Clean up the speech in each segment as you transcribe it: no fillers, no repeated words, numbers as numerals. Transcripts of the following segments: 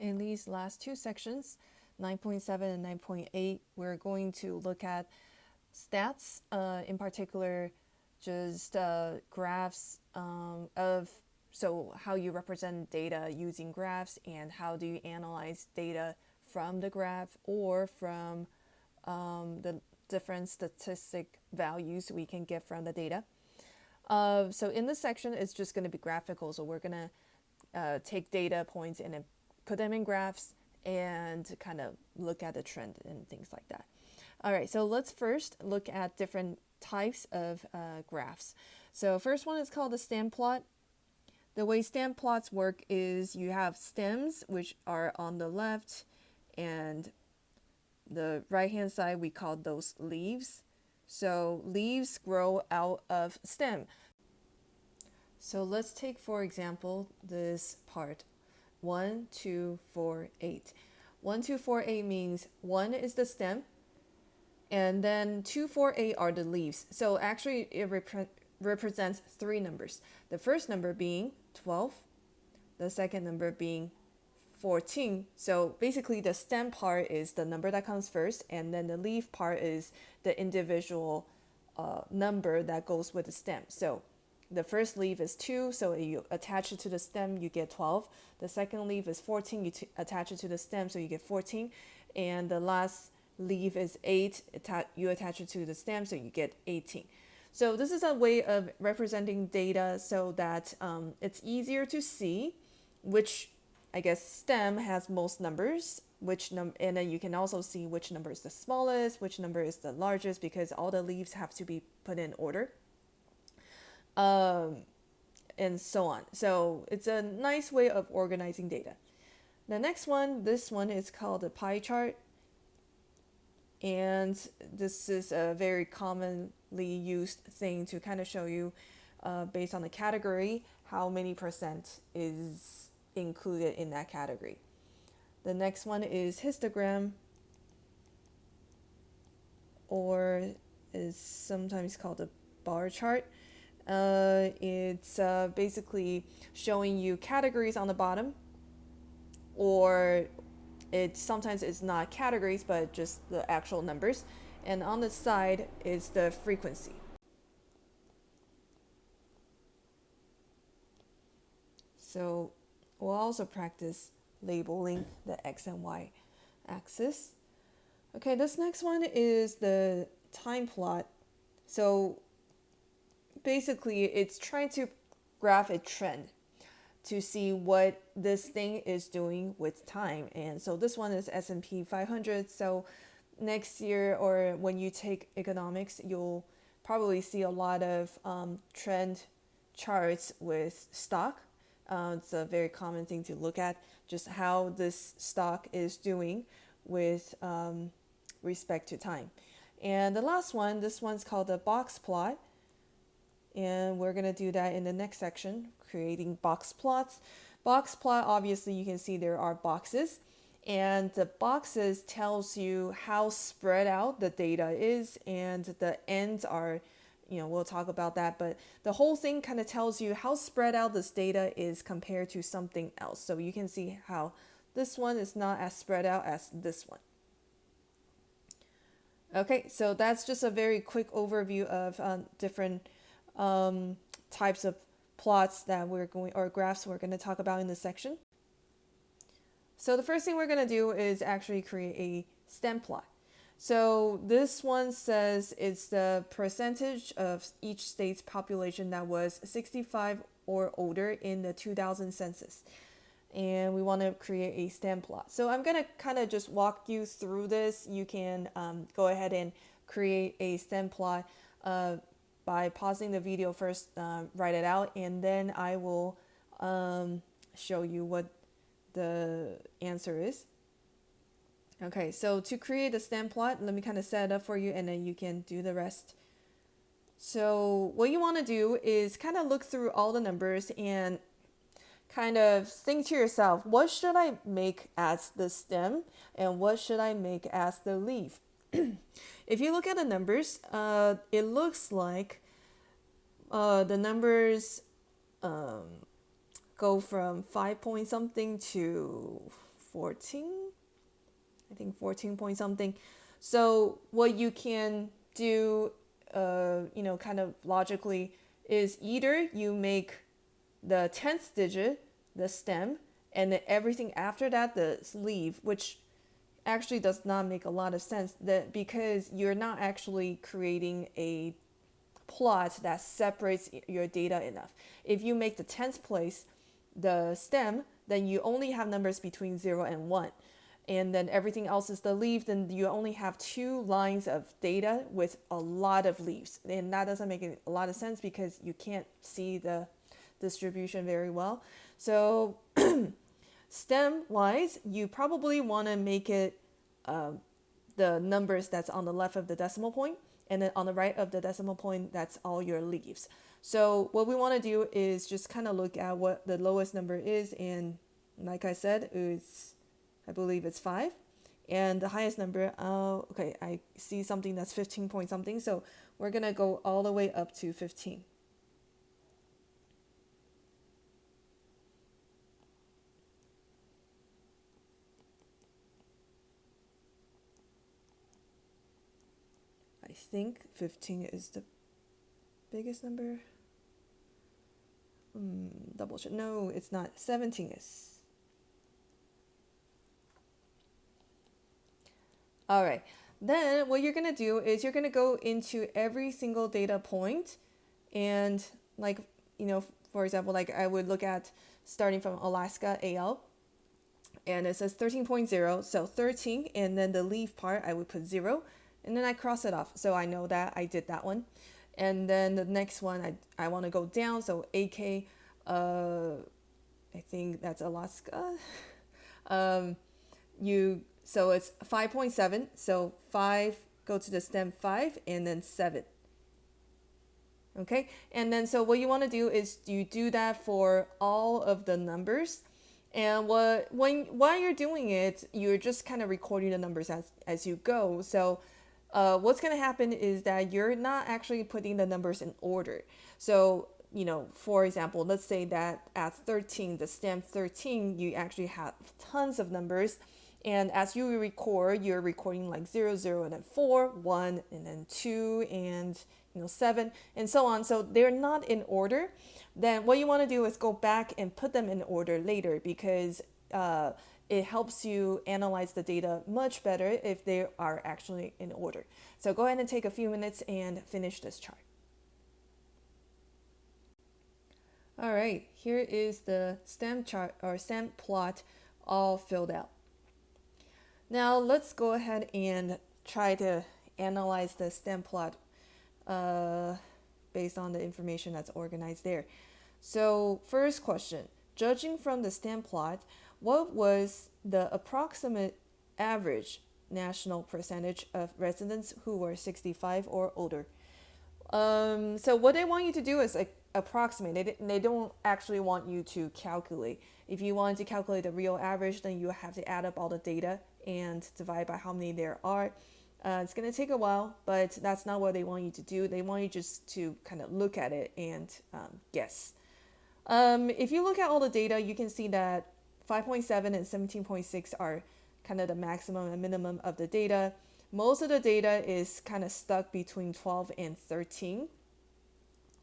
In these last two sections, 9.7 and 9.8, we're going to look at stats, in particular, just graphs of how you represent data using graphs and how do you analyze data from the graph or from the different statistic values we can get from the data. So in this section, it's just going to be graphical. So we're going to take data points and then put them in graphs and kind of look at the trend and things like that. All right, so let's first look at different types of graphs. So first one is called the stem plot. The way stem plots work is you have stems, which are on the left, and the right-hand side, we call those leaves. So leaves grow out of stem. So let's take, for example, this part, 1, 2, 4, 8. 1, 2, 4, 8 means 1 is the stem, and then 2, 4, 8 are the leaves. So actually it represents three numbers. The first number being 12, the second number being 14. So basically the stem part is the number that comes first, and then the leaf part is the individual number that goes with the stem. So the first leaf is 2, so you attach it to the stem, you get 12. The second leaf is 14, you attach it to the stem, so you get 14. And the last leaf is 8, you attach it to the stem, so you get 18. So this is a way of representing data so that it's easier to see which, I guess, stem has most numbers, and then you can also see which number is the smallest, which number is the largest, because all the leaves have to be put in order. And so on. So it's a nice way of organizing data. The next one, this one is called a pie chart. And this is a very commonly used thing to kind of show you, based on the category, how many percent is included in that category. The next one is histogram, or is sometimes called a bar chart. It's basically showing you categories on the bottom, or sometimes it's not categories but just the actual numbers, and on the side is the frequency. So we'll also practice labeling the X and Y axis. Okay, this next one is the time plot. So basically it's trying to graph a trend to see what this thing is doing with time. And so this one is S&P 500. So next year, or when you take economics, you'll probably see a lot of trend charts with stock. It's a very common thing to look at, just how this stock is doing with respect to time. And the last one, this one's called the box plot. And we're going to do that in the next section, creating box plots. Box plot, obviously you can see there are boxes, and the boxes tells you how spread out the data is, and the ends are, we'll talk about that, but the whole thing kind of tells you how spread out this data is compared to something else. So you can see how this one is not as spread out as this one. Okay, so that's just a very quick overview of different types of plots or graphs we're going to talk about in this section. So the first thing we're going to do is actually create a stem plot. So this one says it's the percentage of each state's population that was 65 or older in the 2000 census. And we want to create a stem plot. So I'm going to kind of just walk you through this. You can go ahead and create a stem plot by pausing the video first, write it out, and then I will show you what the answer is. Okay, so to create a stem plot, let me kind of set it up for you, and then you can do the rest. So what you want to do is kind of look through all the numbers and kind of think to yourself, what should I make as the stem and what should I make as the leaf? If you look at the numbers, it looks like the numbers go from 5 point something to 14, I think 14 point something. So what you can do, kind of logically, is either you make the 10th digit the stem, and then everything after that the sleeve, which actually does not make a lot of sense, that because you're not actually creating a plot that separates your data enough. If you make the 10th place the stem, then you only have numbers between 0 and 1. And then everything else is the leaf, then you only have 2 lines of data with a lot of leaves. And that doesn't make a lot of sense because you can't see the distribution very well. So stem wise, you probably want to make it the numbers that's on the left of the decimal point, and then on the right of the decimal point, that's all your leaves. So what we want to do is just kind of look at what the lowest number is, and like I said, I believe it's 5. And the highest number, okay, I see something that's 15 point something, so we're going to go all the way up to 15. I think 15 is the biggest number. Double check. No, it's not. 17 is. All right. Then what you're going to do is you're going to go into every single data point, and for example, like I would look at starting from Alaska AL, and it says 13.0, so 13, and then the leaf part I would put 0, and then I cross it off, so I know that I did that one. And then the next one I want to go down, so AK, I think that's Alaska. So it's 5.7, so 5, go to the stem 5, and then 7. Okay, and then so what you want to do is you do that for all of the numbers. And while you're doing it, you're just kind of recording the numbers as you go. So what's going to happen is that you're not actually putting the numbers in order. So, for example, let's say that at 13, the stem 13, you actually have tons of numbers. And as you record, you're recording like 0, 0, and then 4, 1, and then 2, and 7, and so on. So they're not in order. Then what you want to do is go back and put them in order later, because it helps you analyze the data much better if they are actually in order. So go ahead and take a few minutes and finish this chart. All right, here is the stem chart or stem plot all filled out. Now let's go ahead and try to analyze the stem plot based on the information that's organized there. So first question, judging from the stem plot, what was the approximate average national percentage of residents who were 65 or older? So what they want you to do is approximate. They don't actually want you to calculate. If you wanted to calculate the real average, then you have to add up all the data and divide by how many there are. It's going to take a while, but that's not what they want you to do. They want you just to kind of look at it and guess. If you look at all the data, you can see that 5.7 and 17.6 are kind of the maximum and minimum of the data. Most of the data is kind of stuck between 12 and 13.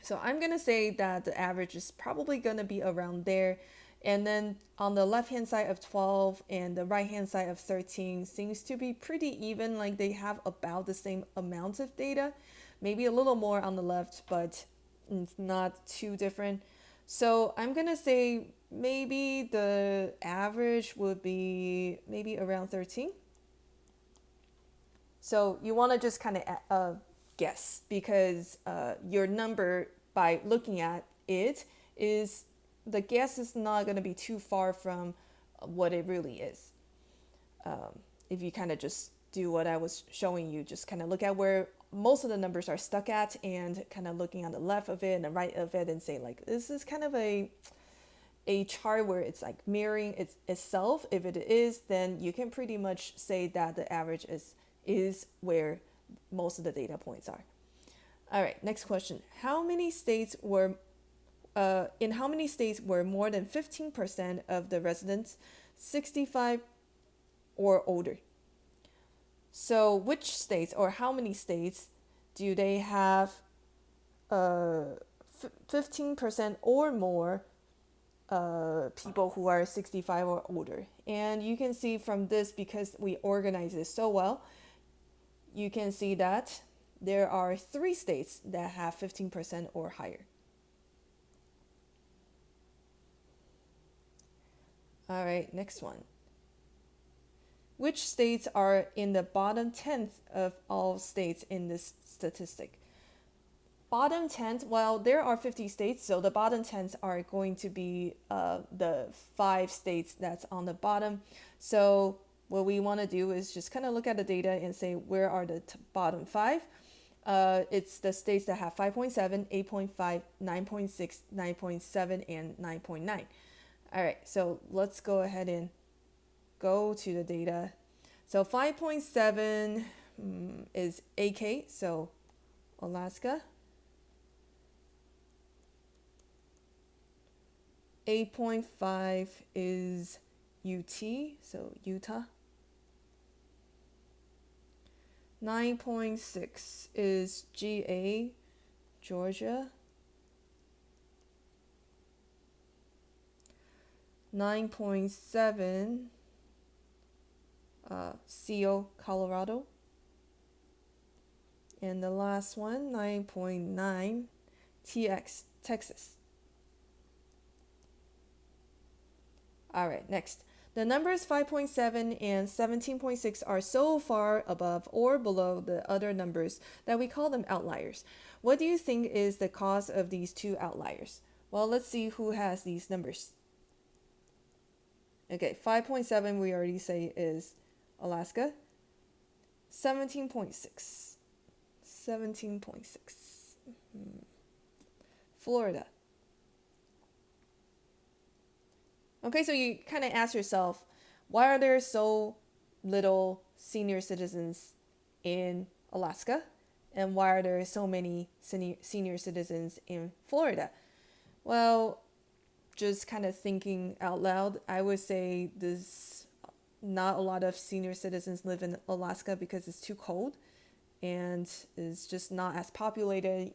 So I'm going to say that the average is probably going to be around there. And then on the left-hand side of 12 and the right-hand side of 13 seems to be pretty even, like they have about the same amount of data, maybe a little more on the left, but it's not too different. So I'm going to say maybe the average would be maybe around 13. So you want to just kind of guess, because your number, by looking at it, is the guess is not going to be too far from what it really is. If you kind of just do what I was showing you, just kind of look at where most of the numbers are stuck at, and kind of looking on the left of it and the right of it, and say like, this is kind of a chart where it's like mirroring itself. If it is, then you can pretty much say that the average is where most of the data points are. All right, next question. In how many states were more than 15% of the residents 65 or older. So which states or how many states do they have 15% or more people who are 65 or older? And you can see from this, because we organize it so well, you can see that there are 3 states that have 15% or higher. All right, next one. Which states are in the bottom 10th of all states in this statistic? Bottom 10th, well, there are 50 states, so the bottom 10th are going to be the 5 states that's on the bottom. So what we want to do is just kind of look at the data and say, where are the bottom 5? It's the states that have 5.7, 8.5, 9.6, 9.7, and 9.9. All right, so let's go ahead and go to the data. So 5.7 is AK, so Alaska. 8.5 is UT, so Utah. 9.6 is GA, Georgia. 9.7 CO, Colorado. And the last one, 9.9 TX, Texas. All right, next. The numbers 5.7 and 17.6 are so far above or below the other numbers that we call them outliers. What do you think is the cause of these 2 outliers? Well, let's see who has these numbers. Okay, 5.7 we already say is Alaska. 17.6. 17.6. Florida. Okay, so you kind of ask yourself, why are there so little senior citizens in Alaska? And why are there so many senior citizens in Florida? Well, just kind of thinking out loud, I would say there's not a lot of senior citizens live in Alaska because it's too cold and it's just not as populated.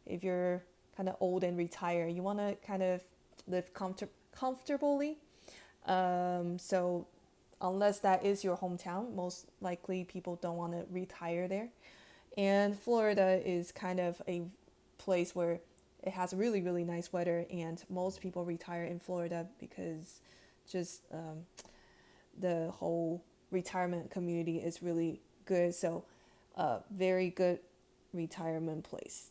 If you're kind of old and retired, you want to kind of live comfortably. So unless that is your hometown, most likely people don't want to retire there. And Florida is kind of a place where it has really, really nice weather, and most people retire in Florida because just the whole retirement community is really good. So very good retirement place.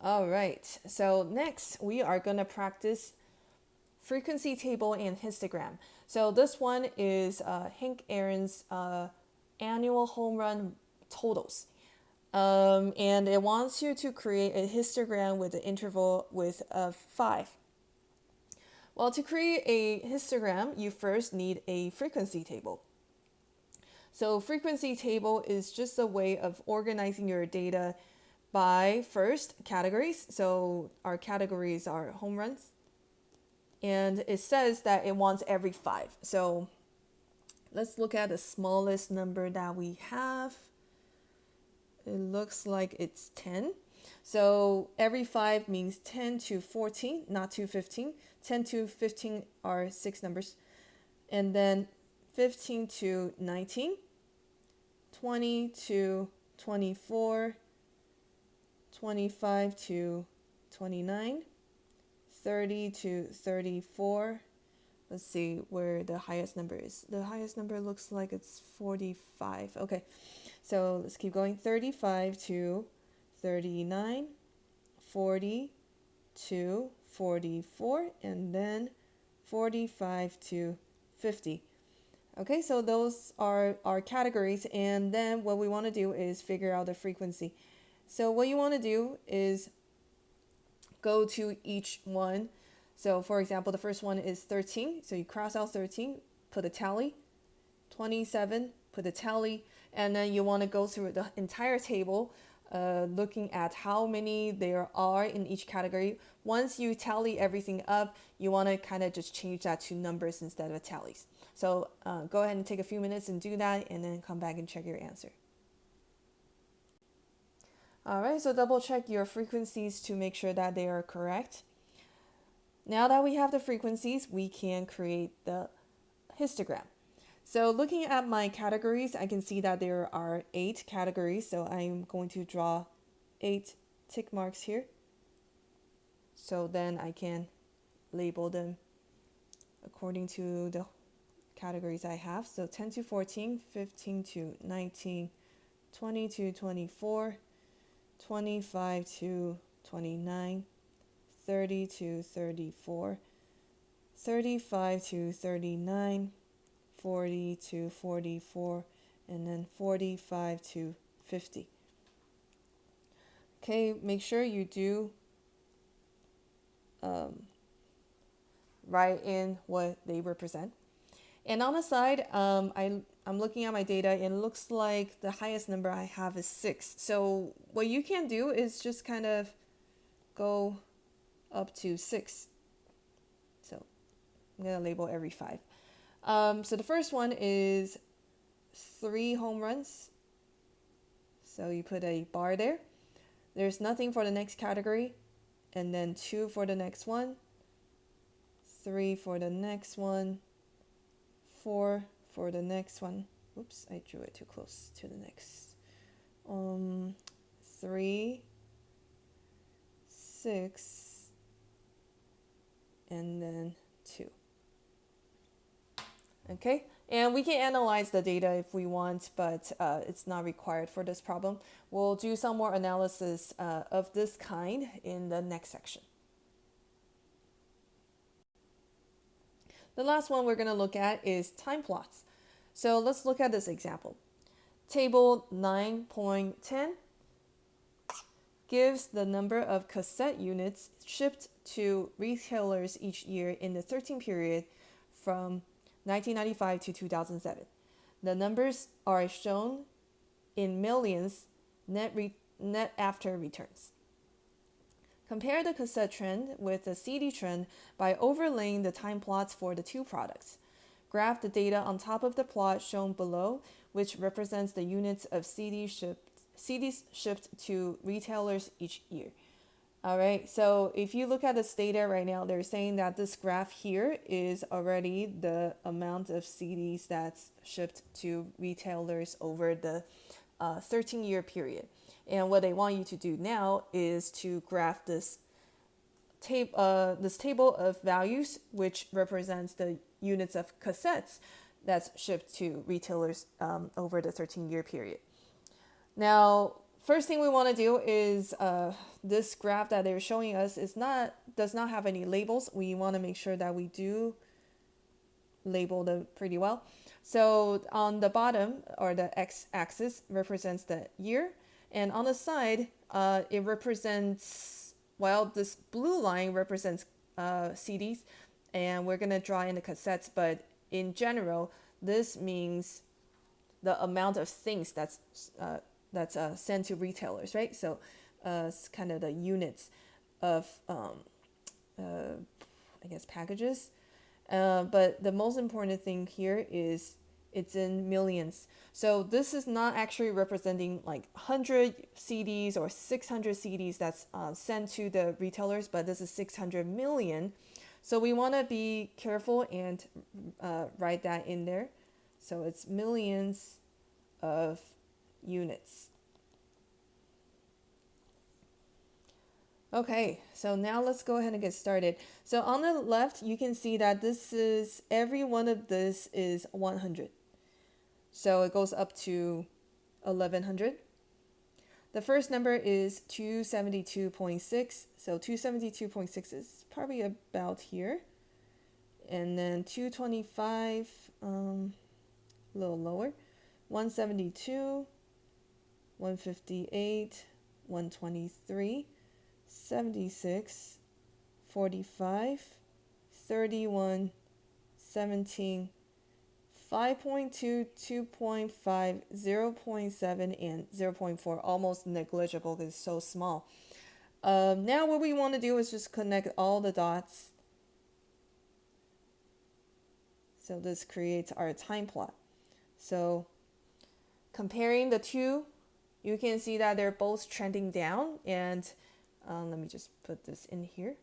All right, so next we are going to practice frequency table and histogram. So this one is Hank Aaron's annual home run totals. And it wants you to create a histogram with an interval width of 5. Well, to create a histogram, you first need a frequency table. So frequency table is just a way of organizing your data by first categories. So our categories are home runs. And it says that it wants every 5. So let's look at the smallest number that we have. It looks like it's 10. So every 5 means 10 to 14, not to 15. 10 to 15 are 6 numbers. And then 15 to 19, 20 to 24, 25 to 29, 30 to 34. Let's see where the highest number is. The highest number looks like it's 45. Okay, so let's keep going. 35 to 39, 40 to 44, and then 45 to 50. Okay, so those are our categories, and then what we want to do is figure out the frequency. So what you want to do is go to each one. So for example, the first one is 13. So you cross out 13, put a tally. 27, put a tally. And then you want to go through the entire table looking at how many there are in each category. Once you tally everything up, you want to kind of just change that to numbers instead of tallies. So go ahead and take a few minutes and do that, and then come back and check your answer. All right, so double check your frequencies to make sure that they are correct. Now that we have the frequencies, we can create the histogram. So looking at my categories, I can see that there are 8 categories. So I'm going to draw 8 tick marks here. So then I can label them according to the categories I have. So 10 to 14, 15 to 19, 20 to 24, 25 to 29, 30 to 34, 35 to 39, 40 to 44, and then 45 to 50. Okay, make sure you do write in what they represent. And on the side, I'm looking at my data, and it looks like the highest number I have is 6. So what you can do is just kind of go up to 6. So I'm going to label every 5. So the first one is 3 home runs. So you put a bar there. There's nothing for the next category. And then 2 for the next one. 3 for the next one. 4 for the next one. Oops, I drew it too close to the next. 3, 6, and then 2. Okay, and we can analyze the data if we want, but it's not required for this problem. We'll do some more analysis of this kind in the next section. The last one we're going to look at is time plots. So let's look at this example. Table 9.10 gives the number of cassette units shipped to retailers each year in the 13 period from 1995 to 2007. The numbers are shown in millions net after returns. Compare the cassette trend with the CD trend by overlaying the time plots for the two products. Graph the data on top of the plot shown below, which represents the units of CDs shipped to retailers each year. All right, so if you look at this data right now, they're saying that this graph here is already the amount of CDs that's shipped to retailers over the 13-year period. And what they want you to do now is to graph this table of values, which represents the units of cassettes that's shipped to retailers over the 13-year period. Now, first thing we want to do is this graph that they're showing us does not have any labels. We want to make sure that we do label them pretty well. So on the bottom, or the x-axis, represents the year. And on the side, it represents, well, this blue line represents CDs, and we're going to draw in the cassettes. But in general, this means the amount of things that's sent to retailers, right? So it's kind of the units of, I guess, packages. But the most important thing here is it's in millions. So this is not actually representing like 100 CDs or 600 CDs that's sent to the retailers, but this is 600 million. So we want to be careful and write that in there. So it's millions of units. Okay, so now let's go ahead and get started. So on the left, you can see that every one of this is 100. So it goes up to 1100. The first number is 272.6. So 272.6 is probably about here. And then 225, a little lower. 172, 158, 123, 76, 45, 31, 17, 5.2, 2.5, 0.7, and 0.4, almost negligible because it's so small. Now what we want to do is just connect all the dots. So this creates our time plot. So comparing the two, you can see that they're both trending down. And let me just put this in here.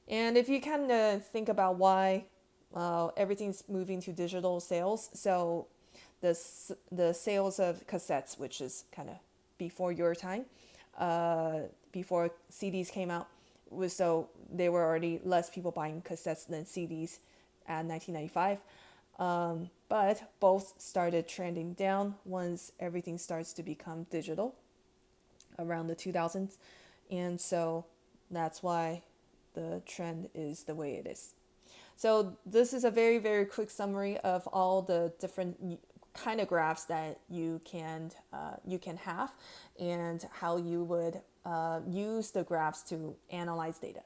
And if you kind of think about why everything's moving to digital sales, so the sales of cassettes, which is kind of before your time, before CDs came out, so there were already less people buying cassettes than CDs at 1995. But both started trending down once everything starts to become digital around the 2000s. And so that's why the trend is the way it is. So this is a very, very quick summary of all the different kind of graphs that you can have and how you would use the graphs to analyze data.